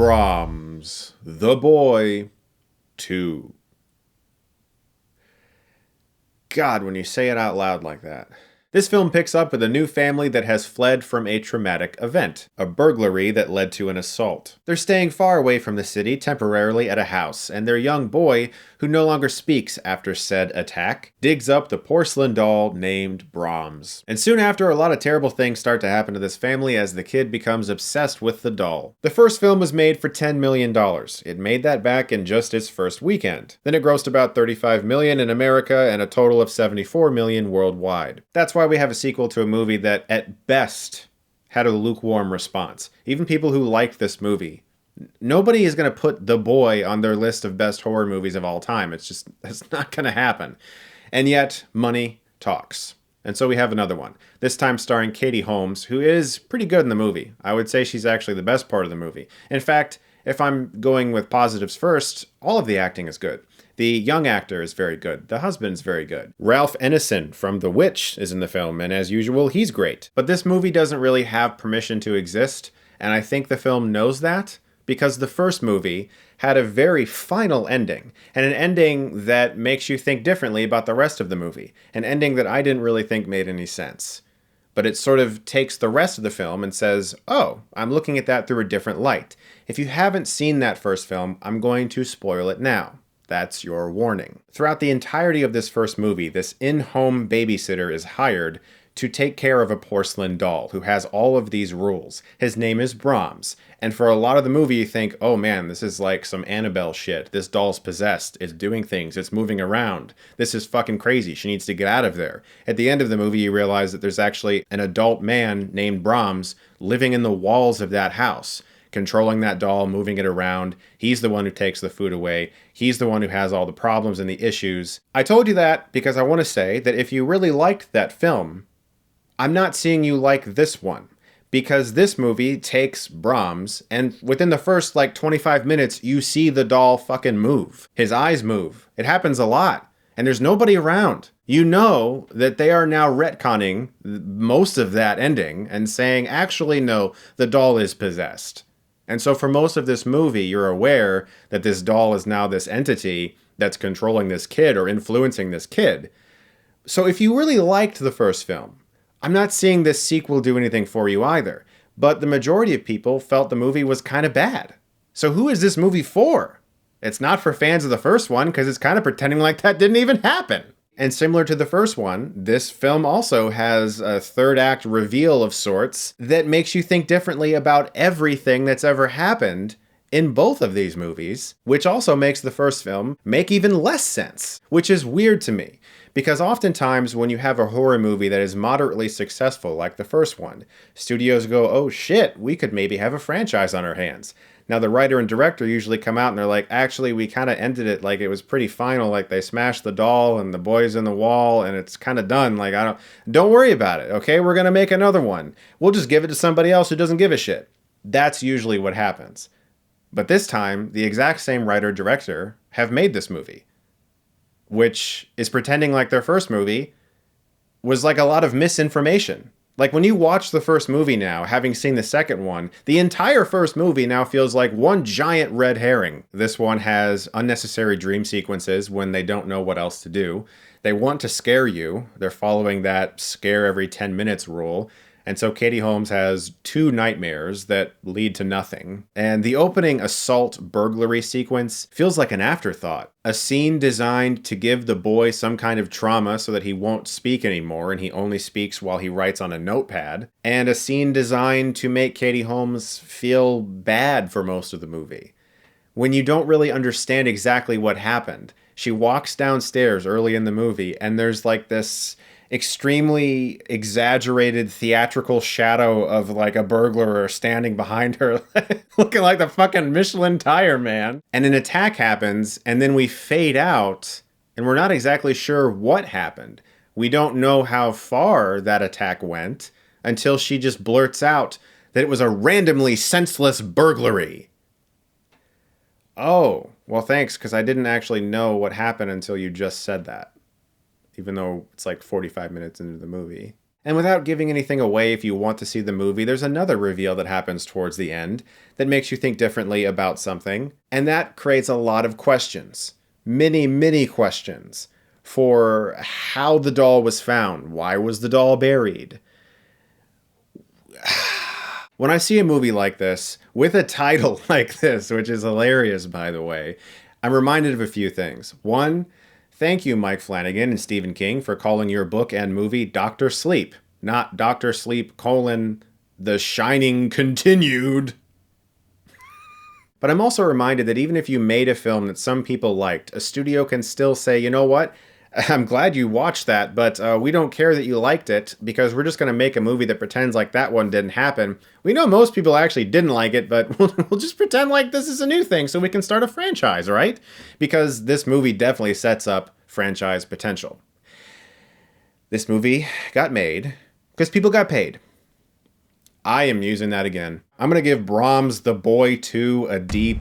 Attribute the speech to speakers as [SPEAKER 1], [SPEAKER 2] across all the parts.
[SPEAKER 1] Brahms, The Boy, 2. God, when you say it out loud like that. This film picks up with a new family that has fled from a traumatic event, a burglary that led to an assault. They're staying far away from the city temporarily at a house, and their young boy, who no longer speaks after said attack, digs up the porcelain doll named Brahms. And soon after, a lot of terrible things start to happen to this family as the kid becomes obsessed with the doll. The first film was made for $10 million. It made that back in just its first weekend. Then it grossed about $35 million in America and a total of $74 million worldwide. That's why we have a sequel to a movie that, at best, had a lukewarm response. Even people who liked this movie. Nobody is going to put The Boy on their list of best horror movies of all time. It's not going to happen. And yet, money talks. And so we have another one. This time starring Katie Holmes, who is pretty good in the movie. I would say she's actually the best part of the movie. In fact, if I'm going with positives first, all of the acting is good. The young actor is very good. The husband's very good. Ralph Ineson from The Witch is in the film, and as usual, he's great. But this movie doesn't really have permission to exist, and I think the film knows that, because the first movie had a very final ending, and an ending that makes you think differently about the rest of the movie. An ending that I didn't really think made any sense. But it sort of takes the rest of the film and says, oh, I'm looking at that through a different light. If you haven't seen that first film, I'm going to spoil it now. That's your warning. Throughout the entirety of this first movie, this in-home babysitter is hired to take care of a porcelain doll who has all of these rules. His name is Brahms. And for a lot of the movie, you think, oh man, this is like some Annabelle shit. This doll's possessed. It's doing things. It's moving around. This is fucking crazy. She needs to get out of there. At the end of the movie, you realize that there's actually an adult man named Brahms living in the walls of that house, controlling that doll, moving it around. He's the one who takes the food away. He's the one who has all the problems and the issues. I told you that because I want to say that if you really liked that film, I'm not seeing you like this one. Because this movie takes Brahms, and within the first 25 minutes, you see the doll fucking move. His eyes move. It happens a lot. And there's nobody around. You know that they are now retconning most of that ending and saying, actually, no, the doll is possessed. And so for most of this movie, you're aware that this doll is now this entity that's controlling this kid or influencing this kid. So if you really liked the first film, I'm not seeing this sequel do anything for you either. But the majority of people felt the movie was kind of bad. So who is this movie for? It's not for fans of the first one because it's kind of pretending like that didn't even happen. And similar to the first one, this film also has a third act reveal of sorts that makes you think differently about everything that's ever happened in both of these movies, which also makes the first film make even less sense, which is weird to me. Because oftentimes when you have a horror movie that is moderately successful, like the first one, studios go, oh shit, we could maybe have a franchise on our hands. Now the writer and director usually come out and they're like, actually we kind of ended it like it was pretty final, like they smashed the doll and the boy's in the wall and it's kind of done. Like don't worry about it, okay? We're gonna make another one. We'll just give it to somebody else who doesn't give a shit. That's usually what happens. But this time, the exact same writer-director have made this movie, which is pretending like their first movie was like a lot of misinformation. Like when you watch the first movie now, having seen the second one, the entire first movie now feels like one giant red herring. This one has unnecessary dream sequences when they don't know what else to do. They want to scare you. They're following that scare every 10 minutes rule. And so Katie Holmes has 2 nightmares that lead to nothing. And the opening assault burglary sequence feels like an afterthought. A scene designed to give the boy some kind of trauma so that he won't speak anymore and he only speaks while he writes on a notepad. And a scene designed to make Katie Holmes feel bad for most of the movie. When you don't really understand exactly what happened. She walks downstairs early in the movie and there's like this extremely exaggerated theatrical shadow of like a burglar standing behind her looking like the fucking Michelin tire man. And an attack happens and then we fade out and we're not exactly sure what happened. We don't know how far that attack went until she just blurts out that it was a randomly senseless burglary. Oh, well thanks, because I didn't actually know what happened until you just said that. Even though it's like 45 minutes into the movie. And without giving anything away, if you want to see the movie, there's another reveal that happens towards the end that makes you think differently about something. And that creates a lot of questions. Many, many questions for how the doll was found. Why was the doll buried? When I see a movie like this, with a title like this, which is hilarious, by the way, I'm reminded of a few things. One, thank you, Mike Flanagan and Stephen King, for calling your book and movie Dr. Sleep, not Dr. Sleep, The Shining Continued. But I'm also reminded that even if you made a film that some people liked, a studio can still say, you know what? I'm glad you watched that, but we don't care that you liked it because we're just going to make a movie that pretends like that one didn't happen. We know most people actually didn't like it, but we'll just pretend like this is a new thing so we can start a franchise, right? Because this movie definitely sets up franchise potential. This movie got made because people got paid. I am using that again. I'm going to give Brahms The Boy 2 a D+.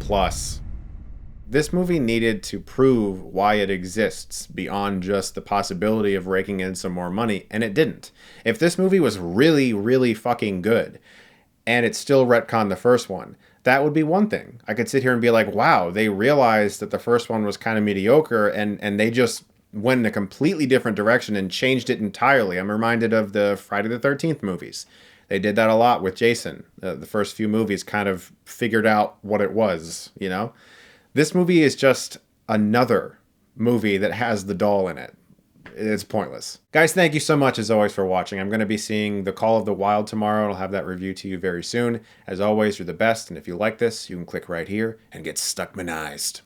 [SPEAKER 1] This movie needed to prove why it exists beyond just the possibility of raking in some more money, and it didn't. If this movie was really, really fucking good, and it still retconned the first one, that would be one thing. I could sit here and be like, wow, they realized that the first one was kind of mediocre, and they just went in a completely different direction and changed it entirely. I'm reminded of the Friday the 13th movies. They did that a lot with Jason. The first few movies kind of figured out what it was, you know? This movie is just another movie that has the doll in it. It's pointless. Guys, thank you so much as always for watching. I'm going to be seeing The Call of the Wild tomorrow. I'll have that review to you very soon. As always, you're the best, and if you like this, you can click right here and get Stuckmanized.